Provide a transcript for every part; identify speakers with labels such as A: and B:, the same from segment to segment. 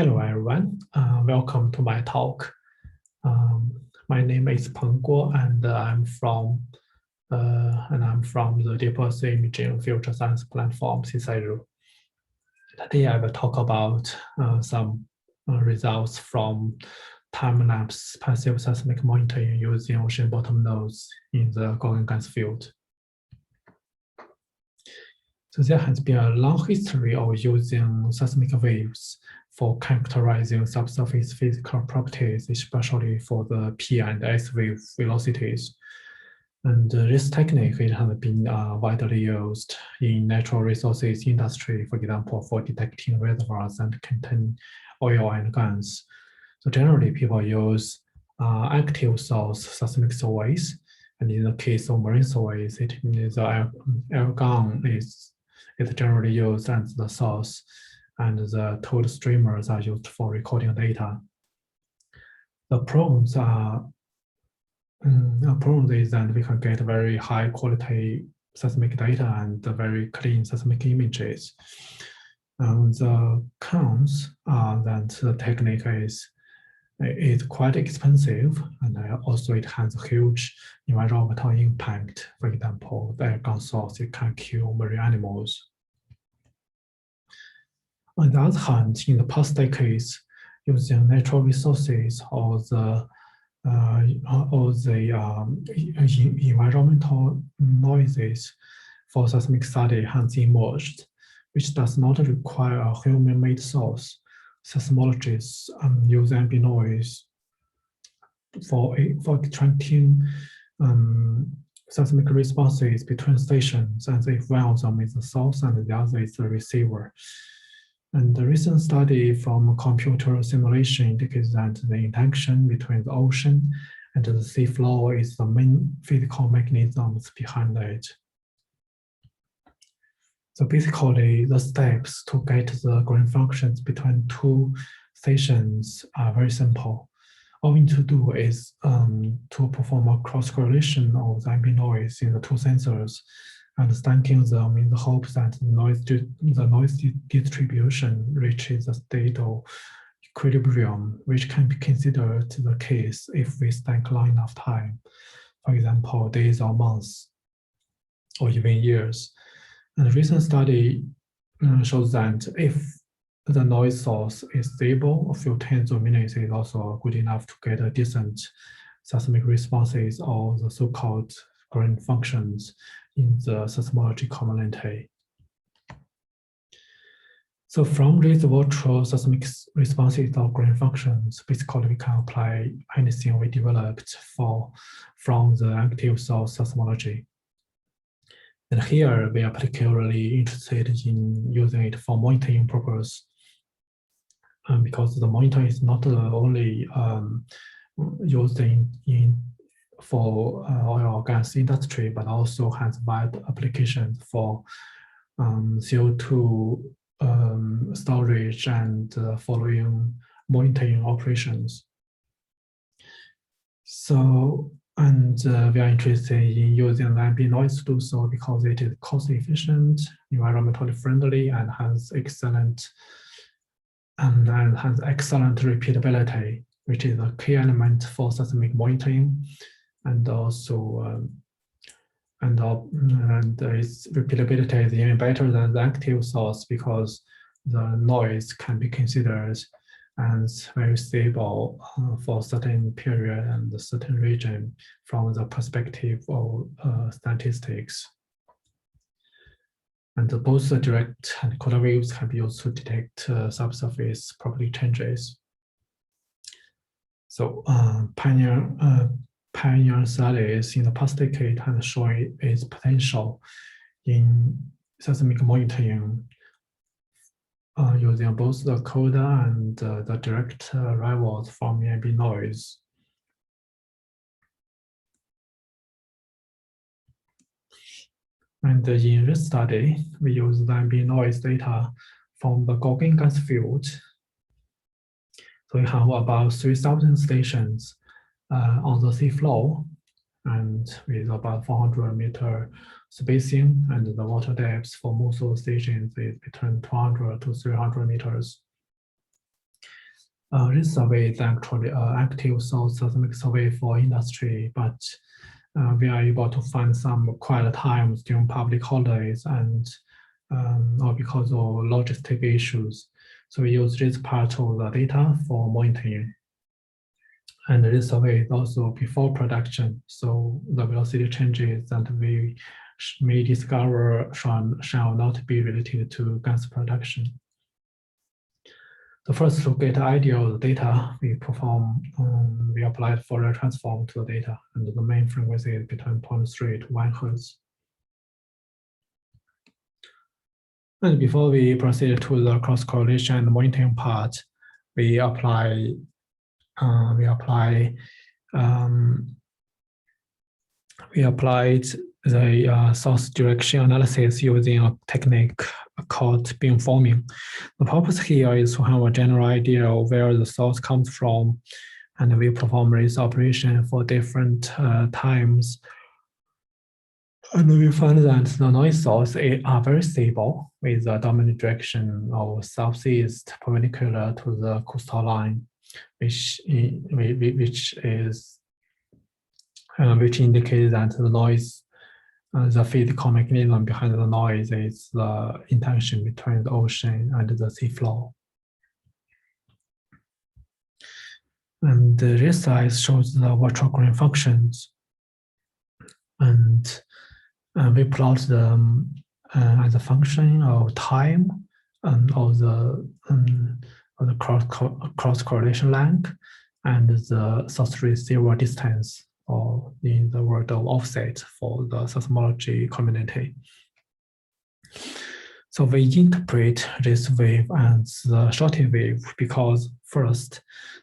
A: Hello, everyone. Welcome to my talk. My name is Peng Guo, and I'm from the Deep Earth Imaging Future Science Platform, CSIRO. Today, I will talk about some results from time-lapse passive seismic monitoring using ocean bottom nodes in the Gorgon gas field. So there has been a long history of using seismic waves for characterizing subsurface physical properties, especially for the P and S wave velocities. And this technique has been widely used in natural resources industry, for example, for detecting reservoirs that contain oil and gas. So generally, people use active source seismic surveys, and in the case of marine surveys, it means the air gun is generally used as the source, and the towed streamers are used for recording data. The problems is that we can get very high quality seismic data and very clean seismic images. The cons are that the technique is quite expensive, and also it has a huge environmental impact. For example, the air gun source, it can kill marine animals. On the other hand, in the past decades, using natural resources or the environmental noises for seismic study has emerged, which does not require a human-made source. Seismologists use ambient noise for extracting seismic responses between stations, and if one of them is the source and the other is the receiver. And the recent study from computer simulation indicates that the interaction between the ocean and the sea floor is the main physical mechanisms behind it. So basically, the steps to get the grain functions between two stations are very simple. All we need to do is to perform a cross-correlation of the ambient noise in the two sensors and stacking them in the hopes that the noise distribution reaches a state of equilibrium, which can be considered the case if we stack long enough time, for example, days or months, or even years. And a recent study shows that if the noise source is stable, a few tens of minutes is also good enough to get a decent seismic responses or the so-called grain functions in the seismology community. So from these virtual seismic responses or grain functions, basically we can apply anything we developed from the active source seismology. And here we are particularly interested in using it for monitoring purpose, because the monitoring is not only used for oil or gas industry, but also has wide applications for CO2 storage and following monitoring operations. So, we are interested in using ambient noise to do so because it is cost efficient, environmentally friendly, and has excellent repeatability, which is a key element for seismic monitoring. And also, its repeatability is even better than the active source because the noise can be considered as very stable for a certain period and a certain region from the perspective of statistics. And both the direct and color waves can be used to detect subsurface property changes. So pioneer studies in the past decade have shown its potential in seismic monitoring using both the coda and the direct arrivals from ambient noise. And in this study, we use the ambient noise data from the Gorgon gas field. So we have about 3,000 stations on the sea floor, and with about 400-meter spacing, and the water depth for most of the stations is between 200 to 300 meters. This survey is actually an active source seismic survey for industry, but we are able to find some quiet times during public holidays and or because of logistic issues. So we use this part of the data for monitoring. And this survey is also before production, so the velocity changes that we may discover shall not be related to gas production. So first, to get an idea of the data, we applied Fourier transform to the data, and the main frequency is between 0.3 to 1 Hertz. And before we proceed to the cross correlation and monitoring part, we applied the source direction analysis using a technique called beamforming. The purpose here is to have a general idea of where the source comes from, and we perform this operation for different times. And we find that the noise source are very stable with the dominant direction of southeast perpendicular to the coastal line, which indicates that the noise, the physical mechanism behind the noise is the interaction between the ocean and the seafloor. And this slide shows the virtual Green functions, and we plot them as a function of time and of the cross correlation length and the source receiver distance, or in the word of offset for the seismology community. So we interpret this wave as the shortwave wave because first,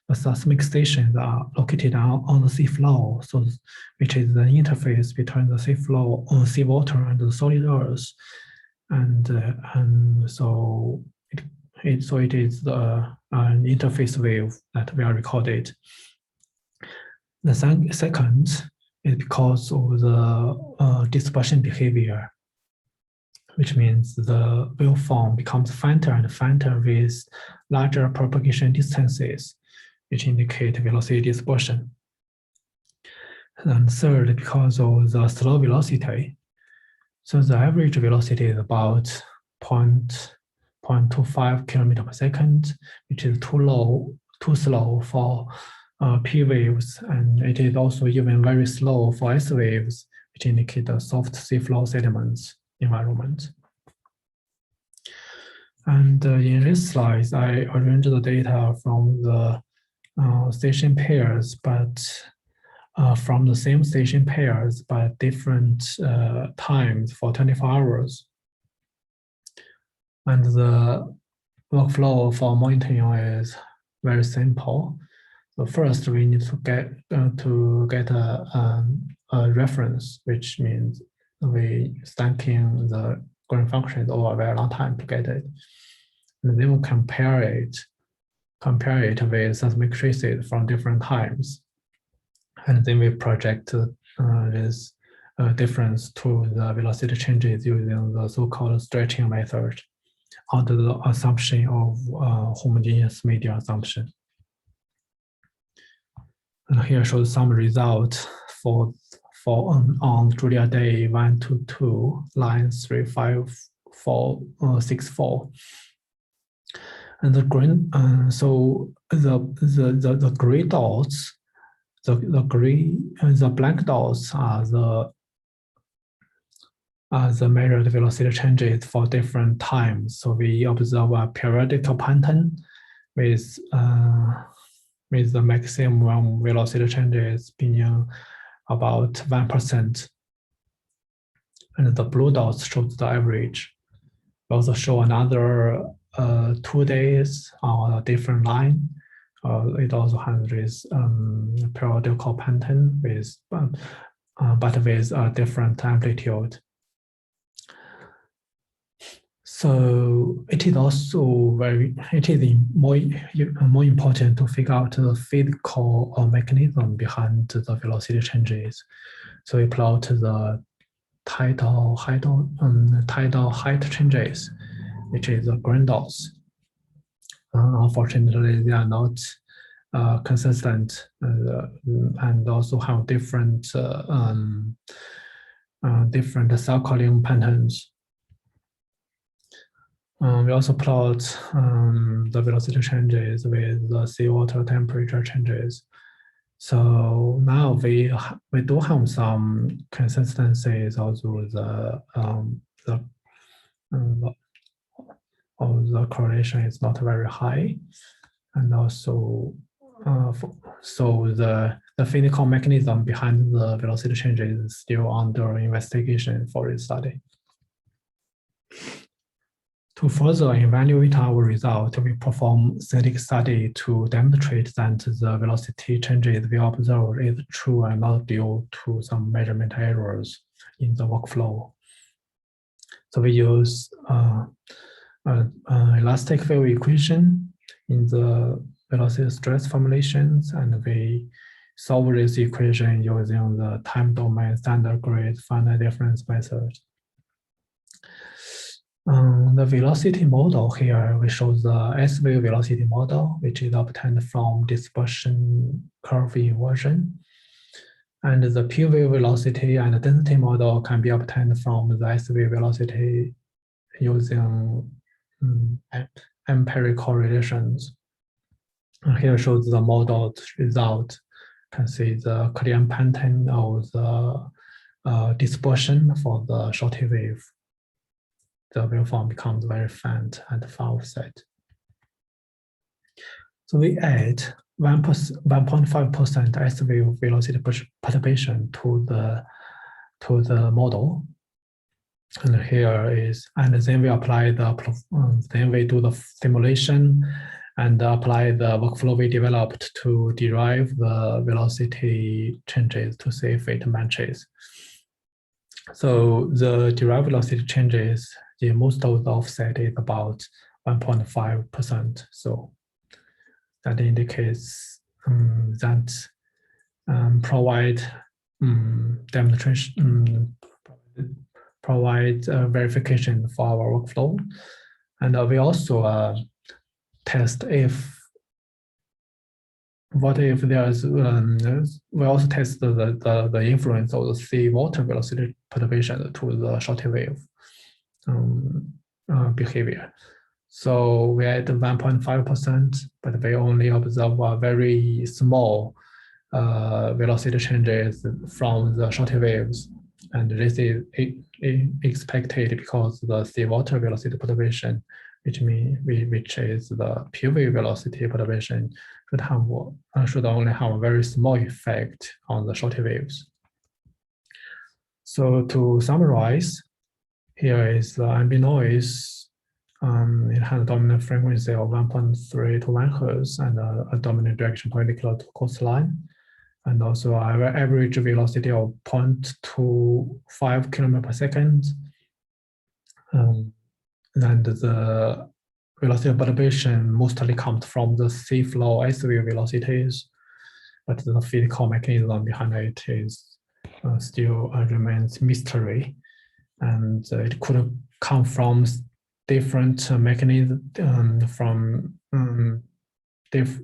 A: the seismic stations are located on the seafloor, so which is the interface between the seafloor, seawater, and the solid earth, and so it is an interface wave that we are recorded. The second is because of the dispersion behavior, which means the waveform becomes fainter and fainter with larger propagation distances, which indicate velocity dispersion. And third, because of the slow velocity. So the average velocity is about 0.25 kilometer per second, which is too slow for P waves, and it is also even very slow for S waves, which indicate the soft seafloor sediments environment. And in this slide, I arranged the data from the station pairs, but from the same station pairs, but different times for 24 hours. And the workflow for monitoring is very simple. So first, we need to get a reference, which means we stacking the Green functions over a very long time to get it, and then we compare it with seismic traces from different times, and then we project this difference to the velocity changes using the so-called stretching method under the assumption of homogeneous media assumption. And here shows some results for on Julia day 122 line 35464. And the green, so the gray dots, the black dots are the measured velocity changes for different times. So we observe a periodical pattern with the maximum velocity changes being about 1%. And the blue dots shows the average. We also show another 2 days on a different line. It also has this periodical pattern with, but with a different amplitude. So it is also more important to figure out the physical mechanism behind the velocity changes. So we plot the tidal height changes, which is the green dots. Unfortunately, they are not consistent and also have different different cycling patterns. We also plot the velocity changes with the seawater temperature changes. So now we do have some consistencies, although the correlation is not very high, and also so the physical mechanism behind the velocity changes is still under investigation for this study. To further evaluate our result, we perform static study to demonstrate that the velocity changes we observe is true and not due to some measurement errors in the workflow. So we use elastic field equation in the velocity stress formulations, and we solve this equation using the time domain standard grid finite difference method. The velocity model here, we show the S-wave velocity model, which is obtained from dispersion curve inversion. And the P-wave velocity and density model can be obtained from the S-wave velocity using empirical relations. Here shows the modeled result. You can see the clear pattern of the dispersion for the shortwave wave. The waveform becomes very faint and far offset. So we add 1.5% S-wave velocity perturbation to the model. And here is, and then we apply then we do the simulation and apply the workflow we developed to derive the velocity changes to see if it matches. So the derived velocity changes, most of the offset is about 1.5%. So that indicates that provide demonstration, provide verification for our workflow. And we also test what if there's, we also test the influence of the seawater velocity perturbation to the shortwave behavior. So we add 1.5%, but we only observe a very small velocity changes from the shortwave waves. And this is expected because the seawater velocity perturbation, which is the P-wave velocity perturbation, should only have a very small effect on the shortwave waves. So to summarize, here is the ambient noise. It has a dominant frequency of 1.3 to 1 Hertz and a dominant direction perpendicular to coastline. And also our average velocity of 0.25 km per second. And the velocity of perturbation mostly comes from the seafloor S-wave velocities, but the physical mechanism behind it is still remains mystery. And it could come from different mechanisms from these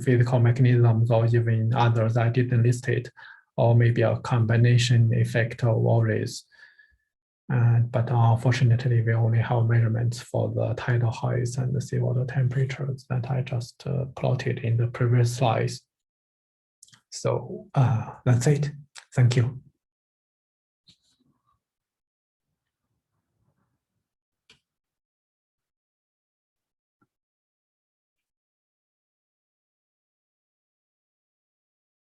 A: physical mechanisms, or even others I didn't list it, or maybe a combination effect of all these. But unfortunately, we only have measurements for the tidal heights and the seawater temperatures that I just plotted in the previous slides. So that's it. Thank you.